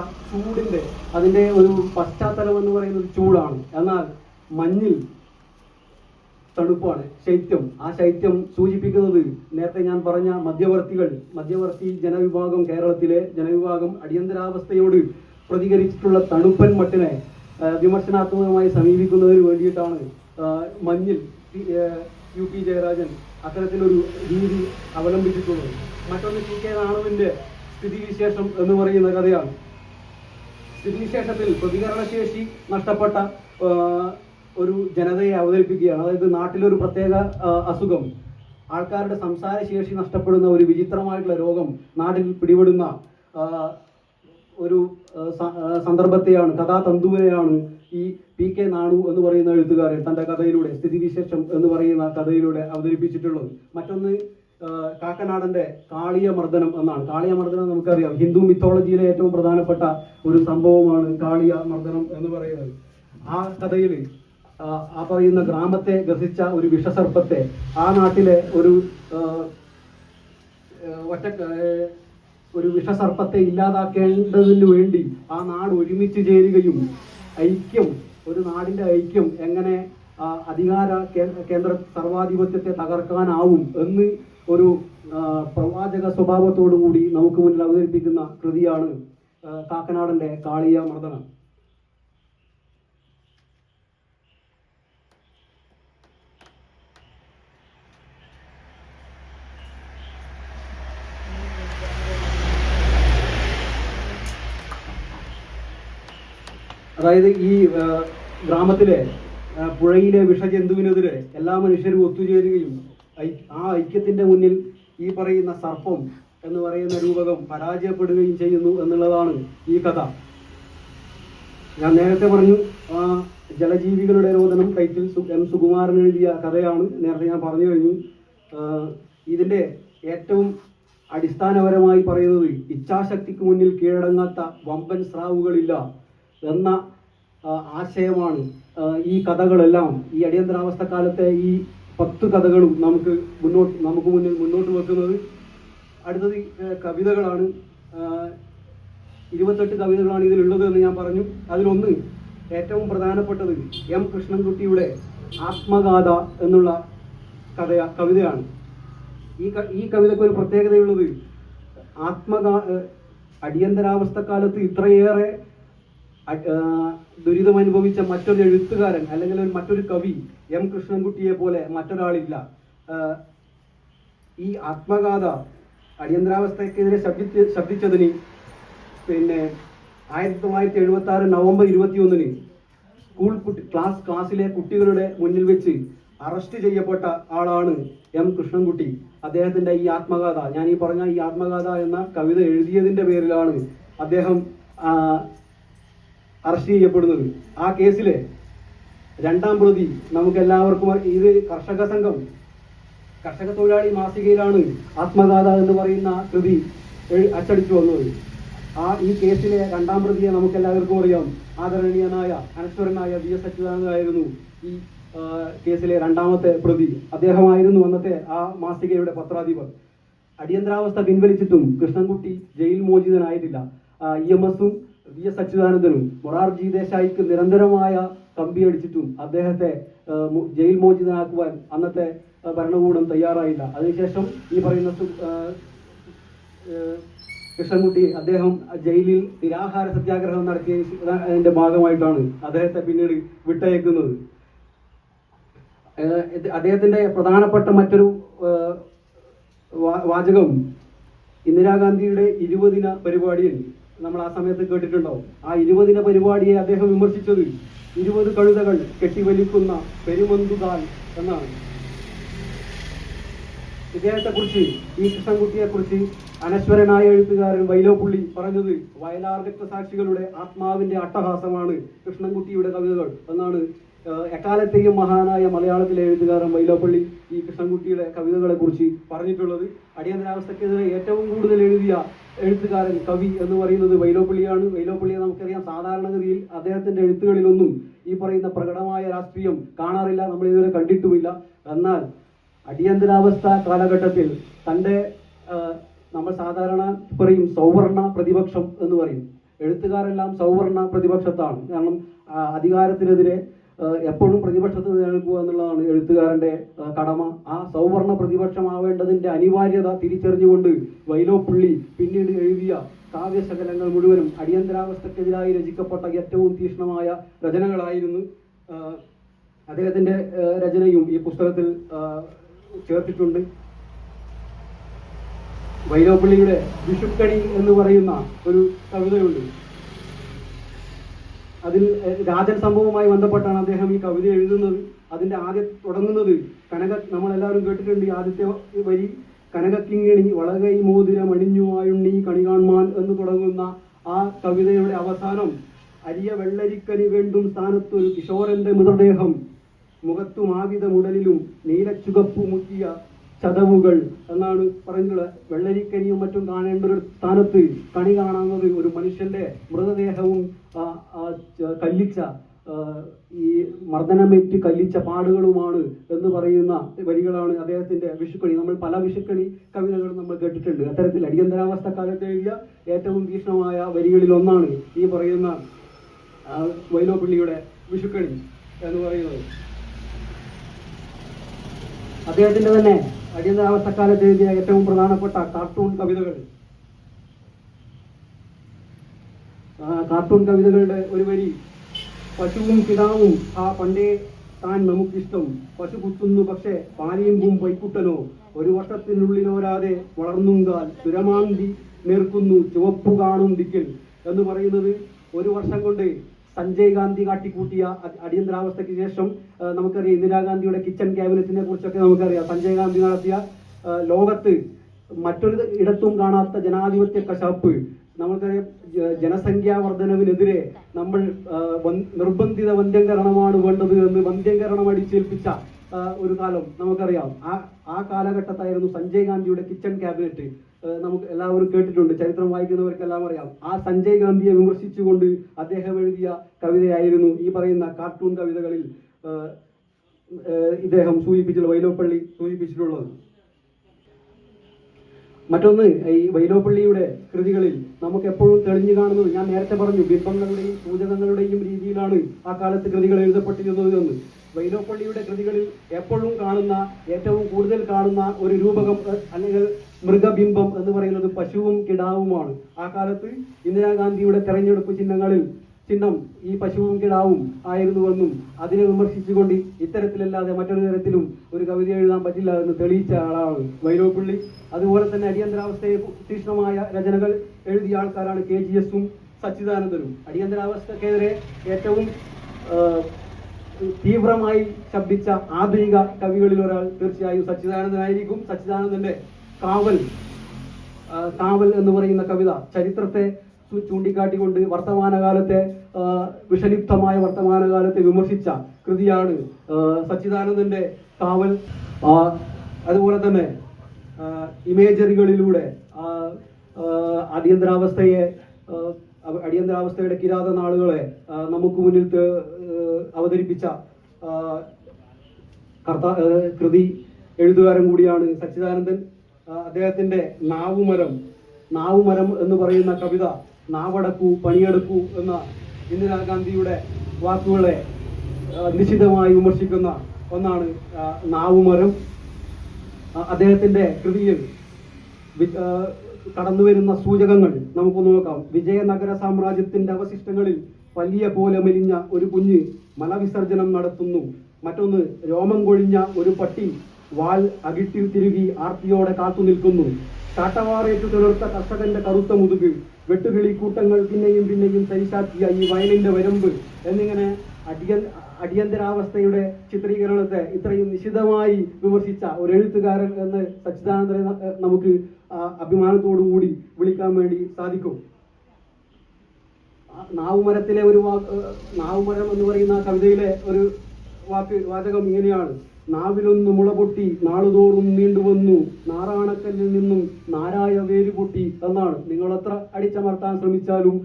അതിൻ്റെ ഒരു പശ്ചാത്തലം എന്ന് പറയുന്നത് ചൂടാണ്. എന്നാൽ മഞ്ഞിൽ തണുപ്പാണ്, ശൈത്യം. ആ ശൈത്യം സൂചിപ്പിക്കുന്നത് നേരത്തെ ഞാൻ പറഞ്ഞ മധ്യവർത്തി ജനവിഭാഗം, കേരളത്തിലെ ജനവിഭാഗം അടിയന്തരാവസ്ഥയോട് പ്രതികരിച്ചിട്ടുള്ള തണുപ്പൻ മട്ടിനെ വിമർശനാത്മകമായി സമീപിക്കുന്നതിന് വേണ്ടിയിട്ടാണ് മഞ്ഞിൽ UP ജയരാജൻ അത്തരത്തിലൊരു രീതി അവലംബിച്ചിട്ടുള്ളത്. മറ്റൊന്ന് TK നാണുവിന്റെ സ്ഥിതിവിശേഷം എന്ന് പറയുന്ന കഥയാണ്. സ്ഥിതിവിശേഷത്തിൽ പ്രതികരണശേഷി നഷ്ടപ്പെട്ട ഒരു ജനതയെ അവതരിപ്പിക്കുകയാണ്. അതായത് നാട്ടിലൊരു പ്രത്യേക അസുഖം, ആൾക്കാരുടെ സംസാരശേഷി നഷ്ടപ്പെടുന്ന ഒരു വിചിത്രമായിട്ടുള്ള രോഗം നാട്ടിൽ പിടിപെടുന്ന ഒരു സന്ദർഭത്തെയാണ്, കഥാതന്തുവിനെയാണ് ഈ PK നാണു എന്ന് പറയുന്ന എഴുത്തുകാരൻ തൻ്റെ കഥയിലൂടെ, സ്ഥിതിവിശേഷം എന്ന് പറയുന്ന കഥയിലൂടെ അവതരിപ്പിച്ചിട്ടുള്ളത്. മറ്റൊന്ന് കാക്കനാടൻ്റെ കാളിയമർദ്ദനം എന്നാണ്. കാളിയമർദ്ദനം നമുക്കറിയാം, ഹിന്ദു മിത്തോളജിയിലെ ഏറ്റവും പ്രധാനപ്പെട്ട ഒരു സംഭവമാണ് കാളിയമർദ്ദനം എന്ന് പറയുന്നത്. ആ കഥയിൽ ആ പറയുന്ന ഗ്രാമത്തെ ഗ്രസിച്ച ഒരു വിഷസർപ്പത്തെ, ആ നാട്ടിലെ ഒരു വിഷസർപ്പത്തെ ഇല്ലാതാക്കേണ്ടതിന് വേണ്ടി ആ നാട് ഒരുമിച്ച് ചേരുകയും ഐക്യം, ഒരു നാടിന്റെ ഐക്യം എങ്ങനെ അധികാര കേന്ദ്ര സർവാധിപത്യത്തെ തകർക്കാനാവും എന്ന് ഒരു പ്രവാചക സ്വഭാവത്തോടു കൂടി നമുക്ക് മുന്നിൽ അവതരിപ്പിക്കുന്ന കൃതിയാണ് കാക്കനാടന്റെ കാളിയമർദ്ദനം. അതായത് ഈ ഗ്രാമത്തിലെ പുഴയിലെ വിഷജന്തുവിനെതിരെ എല്ലാ മനുഷ്യരും ഒത്തുചേരുകയും ആ ഐക്യത്തിന്റെ മുന്നിൽ ഈ പറയുന്ന സർപ്പം എന്ന് പറയുന്ന രൂപകം പരാജയപ്പെടുകയും ചെയ്യുന്നു എന്നുള്ളതാണ് ഈ കഥ. ഞാൻ നേരത്തെ പറഞ്ഞു, ജലജീവികളുടെ രോദനം ടൈറ്റിൽ M. സുകുമാരൻ എഴുതിയ കഥയാണ്. നേരത്തെ ഞാൻ പറഞ്ഞു കഴിഞ്ഞു. ഇതിന്റെ ഏറ്റവും അടിസ്ഥാനപരമായി പറയുന്നത് ഇച്ഛാശക്തിക്ക് മുന്നിൽ കീഴടങ്ങാത്ത വമ്പൻ സ്രാവുകളില്ല എന്ന ആശയമാണ്. ഈ കഥകളെല്ലാം, ഈ അടിയന്തരാവസ്ഥ കാലത്തെ ഈ 10 കഥകളും നമുക്ക് മുന്നിൽ മുന്നോട്ട് വെക്കുന്നത്. അടുത്തത് കവിതകളാണ്. 28 കവിതകളാണ് ഇതിലുള്ളത് എന്ന് ഞാൻ പറഞ്ഞു. അതിലൊന്ന് ഏറ്റവും പ്രധാനപ്പെട്ടത് M. കൃഷ്ണൻകുട്ടിയുടെ ആത്മഗാഥ എന്നുള്ള കവിതയാണ്. ഈ കവിതയ്ക്ക് ഒരു പ്രത്യേകതയുള്ളത്, അടിയന്തരാവസ്ഥക്കാലത്ത് ഇത്രയേറെ ദുരിതം അനുഭവിച്ച മറ്റൊരു എഴുത്തുകാരൻ അല്ലെങ്കിൽ മറ്റൊരു കവി M. കൃഷ്ണൻകുട്ടിയെ പോലെ മറ്റൊരാളില്ല. ഈ ആത്മഗാഥ അടിയന്തരാവസ്ഥക്കെതിരെ ശബ്ദിച്ചതിന് 1976 നവംബർ 21 ക്ലാസ്സിലെ കുട്ടികളുടെ മുന്നിൽ വെച്ച് അറസ്റ്റ് ചെയ്യപ്പെട്ട ആളാണ് M. കൃഷ്ണൻകുട്ടി. അദ്ദേഹത്തിന്റെ ഈ ആത്മഗാഥ, ഞാൻ ഈ പറഞ്ഞ ഈ ആത്മഗാഥ എന്ന കവിത എഴുതിയതിന്റെ പേരിലാണ് അദ്ദേഹം അറസ്റ്റ് ചെയ്യപ്പെടുന്നത്. ആ കേസിലെ 2ാം പ്രതി നമുക്ക് എല്ലാവർക്കും ഇത് കർഷക തൊഴിലാളി മാസികയിലാണ് ആത്മഗാഥ എന്ന് പറയുന്ന കൃതി അച്ചടിച്ചു വന്നത്. ഈ കേസിലെ 2ാം പ്രതിയെ നമുക്ക് എല്ലാവർക്കും അറിയാം. ആദരണീയനായ അനശ്വരനായ VS അച്യുതാനന്ദനായിരുന്നു ഈ കേസിലെ 2ാമത്തെ പ്രതി. അദ്ദേഹമായിരുന്നു അന്നത്തെ ആ മാസികയുടെ പത്രാധിപർ. അടിയന്തരാവസ്ഥ പിൻവലിച്ചിട്ടും കൃഷ്ണൻകുട്ടി ജയിൽ മോചിതനായിട്ടില്ല. EMS-ഉം VS അച്യുതാനന്ദനും മൊറാർജി ദേശായിക്ക് നിരന്തരമായ കമ്പിയടിച്ചിട്ടും അദ്ദേഹത്തെ ജയിൽ മോചിതനാക്കുവാൻ അന്നത്തെ ഭരണകൂടം തയ്യാറായില്ല. അതിനുശേഷം ഈ പറയുന്ന കൃഷ്ണൻകുട്ടി അദ്ദേഹം ജയിലിൽ നിരാഹാര സത്യാഗ്രഹം നടത്തിയതിന്റെ ഭാഗമായിട്ടാണ് അദ്ദേഹത്തെ പിന്നീട് വിട്ടയക്കുന്നത്. അദ്ദേഹത്തിന്റെ പ്രധാനപ്പെട്ട മറ്റൊരു വാചകം ഇന്ദിരാഗാന്ധിയുടെ 20 ദിന പരിപാടിയിൽ നമ്മൾ ആ സമയത്ത് കേട്ടിട്ടുണ്ടാവും. ആ 20 ദിന പരിപാടിയെ അദ്ദേഹം വിമർശിച്ചത് 20 കഴുതകൾ കെട്ടിവലിക്കുന്ന പെരുമന്തുകാൽ എന്നാണ്. ഇദ്ദേഹത്തെക്കുറിച്ച്, ഈ കൃഷ്ണൻകുട്ടിയെക്കുറിച്ച് അനശ്വരനായ എഴുത്തുകാരൻ വൈലോപ്പള്ളി പറഞ്ഞത്, വയലാർ രക്തസാക്ഷികളുടെ ആത്മാവിന്റെ അട്ടഹാസമാണ് കൃഷ്ണൻകുട്ടിയുടെ കവിതകൾ എന്നാണ് എക്കാലത്തെയും മഹാനായ മലയാളത്തിലെ എഴുത്തുകാരൻ വൈലോപ്പള്ളി ഈ കൃഷ്ണൻകുട്ടിയുടെ കവിതകളെ കുറിച്ച് പറഞ്ഞിട്ടുള്ളത്. അടിയന്തരാവസ്ഥക്കെതിരെ ഏറ്റവും കൂടുതൽ എഴുതിയ എഴുത്തുകാരൻ, കവി എന്ന് പറയുന്നത് വൈലോപ്പള്ളിയാണ്. വൈലോപ്പള്ളിയെ നമുക്കറിയാം, സാധാരണഗതിയിൽ അദ്ദേഹത്തിന്റെ എഴുത്തുകളിലൊന്നും ഈ പറയുന്ന പ്രകടമായ രാഷ്ട്രീയം കാണാറില്ല, നമ്മൾ ഇതുവരെ കണ്ടിട്ടുമില്ല. എന്നാൽ അടിയന്തരാവസ്ഥ കാലഘട്ടത്തിൽ തൻ്റെ നമ്മൾ സാധാരണ പറയും സൗവർണ പ്രതിപക്ഷം എന്ന് പറയും. എഴുത്തുകാരെല്ലാം സൗവർണ പ്രതിപക്ഷത്താണ്. കാരണം അധികാരത്തിനെതിരെ എപ്പോഴും പ്രതിപക്ഷത്ത് നിലനിൽക്കുക എന്നുള്ളതാണ് എഴുത്തുകാരന്റെ കടമ. ആ സൗവർണ പ്രതിപക്ഷമാവേണ്ടതിന്റെ അനിവാര്യത തിരിച്ചറിഞ്ഞുകൊണ്ട് വൈലോപ്പള്ളി പിന്നീട് എഴുതിയ കാവ്യശകലങ്ങൾ മുഴുവനും അടിയന്തരാവസ്ഥക്കെതിരായി രചിക്കപ്പെട്ട ഏറ്റവും തീക്ഷ്ണമായ രചനകളായിരുന്നു. അദ്ദേഹത്തിന്റെ രചനയും ഈ പുസ്തകത്തിൽ ചേർത്തിട്ടുണ്ട്. വൈലോപ്പള്ളിയുടെ വിഷുക്കണി എന്ന് പറയുന്ന ഒരു കവിതയുണ്ട്. അതിൽ രാജൻ സംഭവവുമായി ബന്ധപ്പെട്ടാണ് അദ്ദേഹം ഈ കവിത എഴുതുന്നത്. അതിന്റെ ആദ്യം തുടങ്ങുന്നത് നമ്മളെല്ലാവരും കേട്ടിട്ടുണ്ട്. ആദ്യത്തെ വരി കനകക്കിങ്ങിണി വളകൈ മോതിരം അണിഞ്ഞുമായുണ്ണി കണി കാൺമാൻ എന്ന് തുടങ്ങുന്ന ആ കവിതയുടെ അവസാനം അരിയ വെള്ളരിക്കനി വേണ്ടും സ്ഥാനത്ത് ഒരു കിഷോരന്റെ മൃതദേഹം മുഖത്തും ആവിധമുടലിലും നീലച്ചുകപ്പു മുക്കിയ ചതവുകൾ എന്നാണ് പറഞ്ഞിട്ടുള്ളത്. വെള്ളരിക്കനിയും മറ്റും കാണേണ്ട ഒരു സ്ഥാനത്ത് കണി കാണുന്നത് ഒരു മനുഷ്യന്റെ മൃതദേഹവും കല്ലിച്ച ഈ മർദ്ദനമേറ്റ് കല്ലിച്ച പാടുകളുമാണ് എന്ന് പറയുന്ന വരികളാണ് അദ്ദേഹത്തിന്റെ വിഷുക്കണി. നമ്മൾ പല വിഷുക്കണി കവിതകളും നമ്മൾ കേട്ടിട്ടുണ്ട്. അത്തരത്തിൽ അടിയന്തരാവസ്ഥ കാലത്ത് എഴുതിയ ഏറ്റവും തീക്ഷ്ണമായ വരികളിൽ ഒന്നാണ് ഈ പറയുന്ന വൈലോപ്പിള്ളിയുടെ വിഷുക്കണി എന്ന് പറയുന്നത്. അദ്ദേഹത്തിന്റെ തന്നെ അടിയന്തരാവസ്ഥക്കാലത്ത് എഴുതിയ ഏറ്റവും പ്രധാനപ്പെട്ട കാർട്ടൂൺ കവിതകളുടെ ഒരു വരി, പശുവും കിടാവും ആ പണ്ടേ താൻ നമുക്കിഷ്ടം, പശു കുത്തുന്നു പക്ഷെ പാലിയമ്പും പൈക്കുട്ടനോ, ഒരു വർഷത്തിനുള്ളിലോരാതെ വളർന്നുങ്കാൽ ചുരമാന്തി നേർക്കുന്നു ചുവപ്പു കാണും ദിക്കിൽ എന്ന് പറയുന്നത് ഒരു വർഷം കൊണ്ട് സഞ്ജയ് ഗാന്ധി കാട്ടിക്കൂട്ടിയ അടിയന്തരാവസ്ഥയ്ക്ക് ശേഷം നമുക്കറിയാം ഇന്ദിരാഗാന്ധിയുടെ കിച്ചൺ ക്യാബിനറ്റിനെ കുറിച്ചൊക്കെ നമുക്കറിയാം. സഞ്ജയ് ഗാന്ധി നടത്തിയ ലോകത്ത് മറ്റൊരു ഇടത്തും കാണാത്ത ജനാധിപത്യ കശാപ്പ്. നമുക്കറിയാം ജനസംഖ്യാ വർധനവിനെതിരെ നമ്മൾ നിർബന്ധിത വന്ധ്യംകരണമാണ് വേണ്ടത് എന്ന് വന്ധ്യംകരണം അടിച്ചേൽപ്പിച്ച ഒരു കാലം നമുക്കറിയാം. ആ കാലഘട്ടത്തായിരുന്നു സഞ്ജയ് ഗാന്ധിയുടെ കിച്ചൺ ക്യാബിനറ്റ്. നമുക്ക് എല്ലാവരും കേട്ടിട്ടുണ്ട്, ചരിത്രം വായിക്കുന്നവർക്കെല്ലാം അറിയാം. ആ സഞ്ജയ് ഗാന്ധിയെ വിമർശിച്ചുകൊണ്ട് അദ്ദേഹം എഴുതിയ കവിതയായിരുന്നു ഈ പറയുന്ന കാർട്ടൂൺ കവിതകളിൽ ഇദ്ദേഹം വൈലോപ്പള്ളി സൂചിപ്പിച്ചിട്ടുള്ളത്. മറ്റൊന്ന്, ഈ വൈലോപ്പള്ളിയുടെ കൃതികളിൽ നമുക്ക് എപ്പോഴും തെളിഞ്ഞു കാണുന്നത്, ഞാൻ നേരത്തെ പറഞ്ഞു, ബിംബങ്ങളുടെയും സൂചകങ്ങളുടെയും രീതിയിലാണ് ആ കാലത്ത് കൃതികൾ എഴുതപ്പെട്ടിരുന്നത് എന്ന്. വൈലോപ്പള്ളിയുടെ കൃതികളിൽ എപ്പോഴും കാണുന്ന, ഏറ്റവും കൂടുതൽ കാണുന്ന ഒരു രൂപകം അല്ലെങ്കിൽ മൃഗബിംബം എന്ന് പറയുന്നത് പശുവും കിടാവുമാണ്. ആ കാലത്ത് ഇന്ദിരാഗാന്ധിയുടെ തെരഞ്ഞെടുപ്പ് ചിഹ്നം ഈ പശുവും കിടാവും ആയിരുന്നുവെന്നും അതിനെ വിമർശിച്ചുകൊണ്ട് ഇത്തരത്തിലല്ലാതെ മറ്റൊരു തരത്തിലും ഒരു കവിത എഴുതാൻ പറ്റില്ല എന്ന് തെളിയിച്ച ആളാണ് വൈലോപ്പിള്ളി. അതുപോലെ തന്നെ അടിയന്തരാവസ്ഥയെ തീക്ഷ്ണമായ രചനകൾ എഴുതിയ ആൾക്കാരാണ് KGS-ഉം സച്ചിദാനന്ദനും. അടിയന്തരാവസ്ഥക്കെതിരെ ഏറ്റവും തീവ്രമായി ശബ്ദിച്ച ആധുനിക കവികളിൽ ഒരാൾ തീർച്ചയായും സച്ചിദാനന്ദനായിരിക്കും. സച്ചിദാനന്ദന്റെ കാവൽ എന്ന് പറയുന്ന കവിത ചരിത്രത്തെ ചൂണ്ടിക്കാട്ടിക്കൊണ്ട് വിഷലിപ്തമായ വർത്തമാനകാലത്തെ വിമർശിച്ച കൃതിയാണ് സച്ചിദാനന്ദന്റെ കാവൽ. അതുപോലെ തന്നെ ഇമേജറികളിലൂടെ അടിയന്തരാവസ്ഥയുടെ കിരാത നാളുകളെ നമുക്ക് മുന്നിൽ അവതരിപ്പിച്ച കൃതി എഴുത്തുകാരൻ കൂടിയാണ് സച്ചിദാനന്ദൻ. അദ്ദേഹത്തിന്റെ നാവുമരം എന്ന് പറയുന്ന കവിത, നാവടക്കൂ പണിയെടുക്കൂ എന്ന ഇന്ദിരാഗാന്ധിയുടെ വാക്കുകളെ നിശിതമായി വിമർശിക്കുന്ന ഒന്നാണ് നാവുമരം. അദ്ദേഹത്തിന്റെ കൃതിയിൽ കടന്നുവരുന്ന സൂചകങ്ങൾ നമുക്ക് നോക്കാം. വിജയനഗര സാമ്രാജ്യത്തിന്റെ അവശിഷ്ടങ്ങളിൽ വലിയ പോലെ മെലിഞ്ഞ ഒരു കുഞ്ഞ് മലവിസർജനം നടത്തുന്നു. മറ്റൊന്ന്, രോമം കൊഴിഞ്ഞ ഒരു പട്ടി വാൽ അകിട്ടിൽ തിരുകി ആർത്തിയോടെ കാത്തു നിൽക്കുന്നു. കാട്ടവാറേറ്റു തുലർത്ത കർഷകന്റെ കറുത്ത മുതുക്, വെട്ടുകിളി കൂട്ടങ്ങൾ പിന്നെയും പിന്നെയും സരിശാക്കിയ ഈ വയലിന്റെ വരമ്പ് എന്നിങ്ങനെ അടിയന്തരാവസ്ഥയുടെ ചിത്രീകരണത്തെ ഇത്രയും നിശിതമായി വിമർശിച്ച ഒരു എഴുത്തുകാരൻ എന്ന് സച്ചിദാനന്ദനെ നമുക്ക് അഭിമാനത്തോടു കൂടി വിളിക്കാൻ വേണ്ടി സാധിക്കും. നാവുമരത്തിലെ നാവുമരം എന്ന് പറയുന്ന കവിതയിലെ ഒരു വാചകം ഇങ്ങനെയാണ്: നാവിലൊന്ന് മുളപൊട്ടി നാളുതോറും നീണ്ടുവന്നു, നാറാണക്കല്ലിൽ നിന്നും നാരായ വേരുപൊട്ടി എന്നാണ്. നിങ്ങൾ എത്ര അടിച്ചമർത്താൻ ശ്രമിച്ചാലും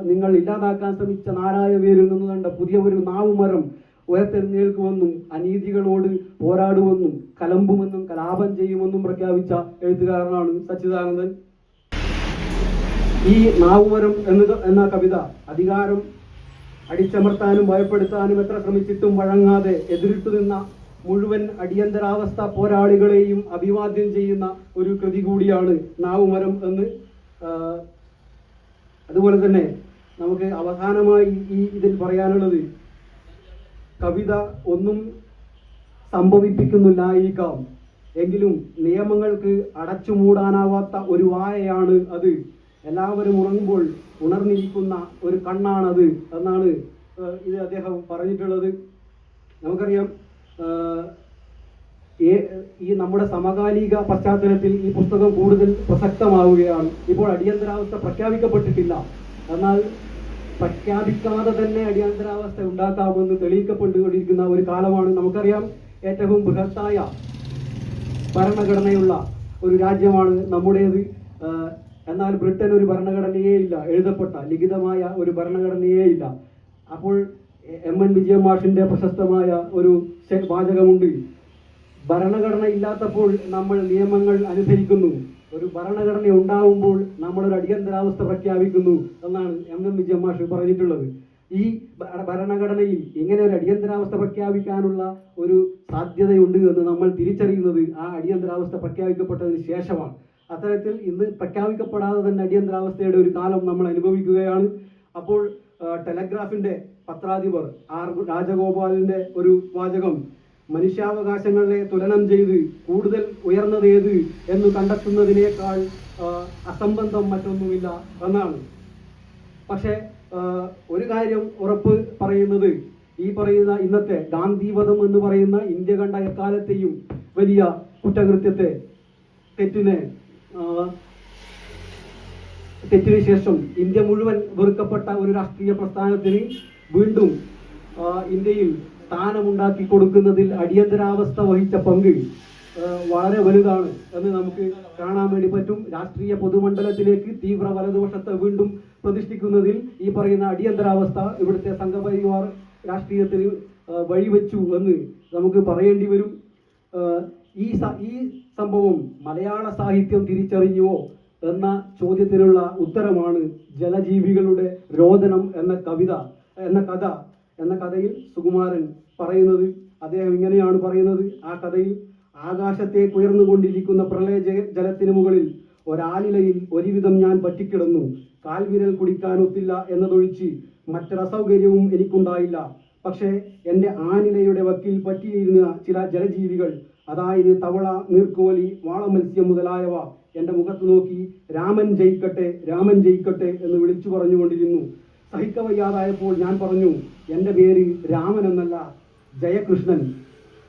നിങ്ങൾ ഇല്ലാതാക്കാൻ ശ്രമിച്ച നാരായ വേരിൽ നിന്ന് കണ്ട പുതിയ ഒരു നാവുമരം ഉയർത്തെഴുന്നേൽക്കുമെന്നും അനീതികളോട് പോരാടുമെന്നും കലമ്പുമെന്നും കലാപം ചെയ്യുമെന്നും പ്രഖ്യാപിച്ച എഴുത്തുകാരനാണ് സച്ചിദാനന്ദൻ. ഈ നാവുമരം എന്ന കവിത അധികാരം അടിച്ചമർത്താനും ഭയപ്പെടുത്താനും എത്ര ശ്രമിച്ചിട്ടും വഴങ്ങാതെ എതിരിട്ടു നിന്ന മുഴുവൻ അടിയന്തരാവസ്ഥ പോരാളികളെയും അഭിവാദ്യം ചെയ്യുന്ന ഒരു കൃതി കൂടിയാണ് നാവുമരം എന്ന്. അതുപോലെ തന്നെ നമുക്ക് അവസാനമായി ഇതിൽ പറയാനുള്ളത്, കവിത ഒന്നും സംഭവിപ്പിക്കുന്നില്ലായിരിക്കാം, എങ്കിലും നിയമങ്ങൾക്ക് അടച്ചുമൂടാനാവാത്ത ഒരു വായയാണ് അത്. എല്ലാവരും ഉറങ്ങുമ്പോൾ ഉണർന്നിരിക്കുന്ന ഒരു കണ്ണാണത് എന്നാണ് ഇത് അദ്ദേഹം പറഞ്ഞിട്ടുള്ളത്. നമുക്കറിയാം, ഈ നമ്മുടെ സമകാലിക പശ്ചാത്തലത്തിൽ ഈ പുസ്തകം കൂടുതൽ പ്രസക്തമാവുകയാണ്. ഇപ്പോൾ അടിയന്തരാവസ്ഥ പ്രഖ്യാപിക്കപ്പെട്ടിട്ടില്ല, എന്നാൽ പ്രഖ്യാപിക്കാതെ തന്നെ അടിയന്തരാവസ്ഥ ഉണ്ടാക്കാമെന്ന് തെളിയിക്കപ്പെട്ടുകൊണ്ടിരിക്കുന്ന ഒരു കാലമാണ്. നമുക്കറിയാം, ഏറ്റവും ബൃഹത്തായ ഭരണഘടനയുള്ള ഒരു രാജ്യമാണ് നമ്മുടേത്. എന്നാൽ ബ്രിട്ടൻ ഒരു ഭരണഘടനയേ ഇല്ല, എഴുതപ്പെട്ട ലിഖിതമായ ഒരു ഭരണഘടനയേ ഇല്ല. അപ്പോൾ MN വിജയൻ മാഷിന്റെ പ്രശസ്തമായ ഒരു വാചകമുണ്ട്: ഭരണഘടന ഇല്ലാത്തപ്പോൾ നമ്മൾ നിയമങ്ങൾ അനുസരിക്കുന്നു, ഒരു ഭരണഘടന ഉണ്ടാവുമ്പോൾ നമ്മളൊരു അടിയന്തരാവസ്ഥ പ്രഖ്യാപിക്കുന്നു എന്നാണ് MN വിജയൻ മാഷ് പറഞ്ഞിട്ടുള്ളത്. ഈ ഭരണഘടനയിൽ ഇങ്ങനെ ഒരു അടിയന്തരാവസ്ഥ പ്രഖ്യാപിക്കാനുള്ള ഒരു സാധ്യതയുണ്ട് എന്ന് നമ്മൾ തിരിച്ചറിയുന്നത് ആ അടിയന്തരാവസ്ഥ പ്രഖ്യാപിക്കപ്പെട്ടതിന് ശേഷമാണ്. അത്തരത്തിൽ ഇന്ന് പ്രഖ്യാപിക്കപ്പെടാതെ തന്നെ അടിയന്തരാവസ്ഥയുടെ ഒരു കാലം നമ്മൾ അനുഭവിക്കുകയാണ്. അപ്പോൾ ടെലഗ്രാഫിന്റെ പത്രാധിപർ R രാജഗോപാലിന്റെ ഒരു വാചകം: മനുഷ്യാവകാശങ്ങളെ തുലനം ചെയ്ത് കൂടുതൽ ഉയർന്നത് ഏത് എന്ന് കണ്ടെത്തുന്നതിനേക്കാൾ അസംബന്ധം മറ്റൊന്നുമില്ല എന്നാണ്. പക്ഷേ ഒരു കാര്യം ഉറപ്പ് പറയുന്നത്, ഈ പറയുന്ന ഇന്നത്തെ ഗാന്ധിവധം എന്ന് പറയുന്ന ഇന്ത്യ കണ്ട എക്കാലത്തെയും വലിയ കുറ്റകൃത്യത്തെ, തെറ്റിന് ശേഷം ഇന്ത്യ മുഴുവൻ വെറുക്കപ്പെട്ട ഒരു രാഷ്ട്രീയ പ്രസ്ഥാനത്തിന് വീണ്ടും ഇന്ത്യയിൽ സ്ഥാനമുണ്ടാക്കി കൊടുക്കുന്നതിൽ അടിയന്തരാവസ്ഥ വഹിച്ച പങ്ക് വളരെ വലുതാണ് എന്ന് നമുക്ക് കാണാൻ വേണ്ടി പറ്റും. രാഷ്ട്രീയ പൊതുമണ്ഡലത്തിലേക്ക് തീവ്ര വലതുപക്ഷത്തെ വീണ്ടും പ്രതിഷ്ഠിക്കുന്നതിൽ ഈ പറയുന്ന അടിയന്തരാവസ്ഥ ഇവിടുത്തെ സംഘപരിവാർ രാഷ്ട്രീയത്തിന് വഴിവെച്ചു എന്ന് നമുക്ക് പറയേണ്ടി വരും. ഈ സംഭവം മലയാള സാഹിത്യം തിരിച്ചറിഞ്ഞുവോ എന്ന ചോദ്യത്തിനുള്ള ഉത്തരമാണ് ജലജീവികളുടെ രോദനം എന്ന കഥയിൽ സുകുമാരൻ പറയുന്നത്. അദ്ദേഹം ഇങ്ങനെയാണ് പറയുന്നത്. ആ കഥയിൽ ആകാശത്തേക്ക് ഉയർന്നുകൊണ്ടിരിക്കുന്ന പ്രളയ ജലത്തിന് മുകളിൽ ഒരാലിലയിൽ ഒരുവിധം ഞാൻ പറ്റിക്കിടന്നു. കാൽവിരൽ കുടിക്കാനൊത്തില്ല എന്നതൊഴിച്ച് മറ്റൊരസൗകര്യവും എനിക്കുണ്ടായില്ല. പക്ഷേ എൻ്റെ ആനിലയുടെ വക്കിൽ പറ്റിയിരുന്ന ചില ജലജീവികൾ, അതായത് തവള, നീർക്കോലി, വാളമത്സ്യം മുതലായവ എൻ്റെ മുഖത്ത് നോക്കി രാമൻ ജയിക്കട്ടെ, രാമൻ ജയിക്കട്ടെ എന്ന് വിളിച്ചു പറഞ്ഞുകൊണ്ടിരുന്നു. സഹിക്കവയ്യാതായപ്പോൾ ഞാൻ പറഞ്ഞു, എൻ്റെ പേര് രാമൻ എന്നല്ല, ജയകൃഷ്ണൻ.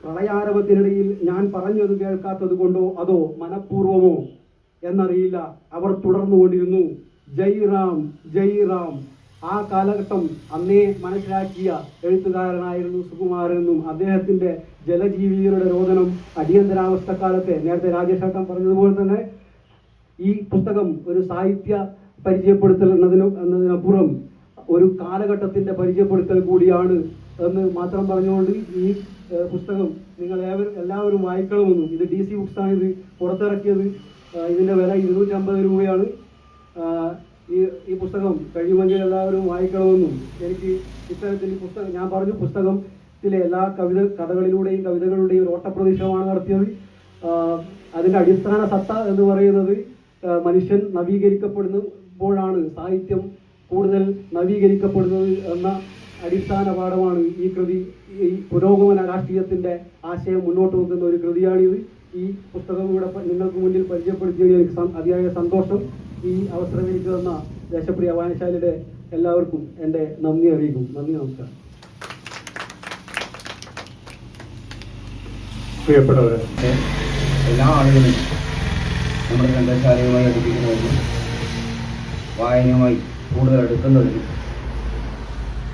പ്രളയാരവത്തിനിടയിൽ ഞാൻ പറഞ്ഞത് കേൾക്കാത്തത് കൊണ്ടോ അതോ മനഃപൂർവമോ എന്നറിയില്ല, അവർ തുടർന്നുകൊണ്ടിരുന്നു, ജയ് റാം, ജയ് റാം. ആ കാലഘട്ടം അന്നേ മനസ്സിലാക്കിയ എഴുത്തുകാരനായിരുന്നു സുകുമാരനെന്നും അദ്ദേഹത്തിന്റെ ജലജീവികളുടെ രോദനം അടിയന്തരാവസ്ഥ കാലത്തെ, നേരത്തെ രാജേഷേട്ടൻ പറഞ്ഞതുപോലെ തന്നെ ഈ പുസ്തകം ഒരു സാഹിത്യ പരിചയപ്പെടുത്തൽ എന്നതിനപ്പുറം ഒരു കാലഘട്ടത്തിന്റെ പരിചയപ്പെടുത്തൽ കൂടിയാണ് എന്ന് മാത്രം പറഞ്ഞുകൊണ്ട് ഈ പുസ്തകം നിങ്ങൾ എല്ലാവരും വായിക്കണമെന്നും, ഇത് DC ബുക്സാണ് ഇത് പുറത്തിറക്കിയത്. ഇതിന്റെ വില 250 രൂപയാണ്. ഈ പുസ്തകം കഴിയുമെങ്കിൽ എല്ലാവരും വായിക്കണമെന്നും, എനിക്ക് ഇത്തരത്തിൽ പുസ്തകം, ഞാൻ പറഞ്ഞു, പുസ്തകത്തിലെ എല്ലാ കഥകളിലൂടെയും കവിതകളുടെയും ഒരു ഓട്ടപ്രദക്ഷിണമാണ് നടത്തിയത്. അതിന്റെ അടിസ്ഥാന സത്ത എന്ന് പറയുന്നത് മനുഷ്യൻ നവീകരിക്കപ്പെടുമ്പോഴാണ് സാഹിത്യം കൂടുതൽ നവീകരിക്കപ്പെടുന്നത് എന്ന അടിസ്ഥാന പാഠമാണ് ഈ കൃതി. ഈ പുരോഗമന രാഷ്ട്രീയത്തിന്റെ ആശയം മുന്നോട്ട് വെക്കുന്ന ഒരു കൃതിയാണിത്. ഈ പുസ്തകം ഇവിടെ നിങ്ങൾക്ക് മുന്നിൽ പരിചയപ്പെടുത്തിയതിൽ എനിക്ക് അതിയായ സന്തോഷം. ഈ അവസരം എനിക്ക് തന്ന ദേശപ്രിയ വായനശാലയുടെ എല്ലാവർക്കും എൻ്റെ നന്ദി അറിയിക്കും. നന്ദി, നമസ്കാരം. പ്രിയപ്പെട്ടവരെ, എല്ലാ ആളുകളും നമ്മുടെ ഗ്രന്ഥശാലയുമായി അടുപ്പിക്കുന്നതിനും വായനയുമായി കൂടുതൽ അടുക്കുന്നതിനും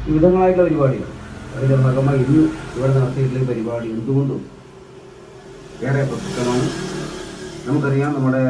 വിവിധങ്ങളായിട്ടുള്ള പരിപാടികൾ, അതിൻ്റെ ഭാഗമായി ഇന്ന് ഇവിടെ നടത്തിയിട്ടുള്ള പരിപാടി എന്തുകൊണ്ടും ഏറെ പ്രസക്തമാണ്. നമുക്കറിയാം, നമ്മുടെ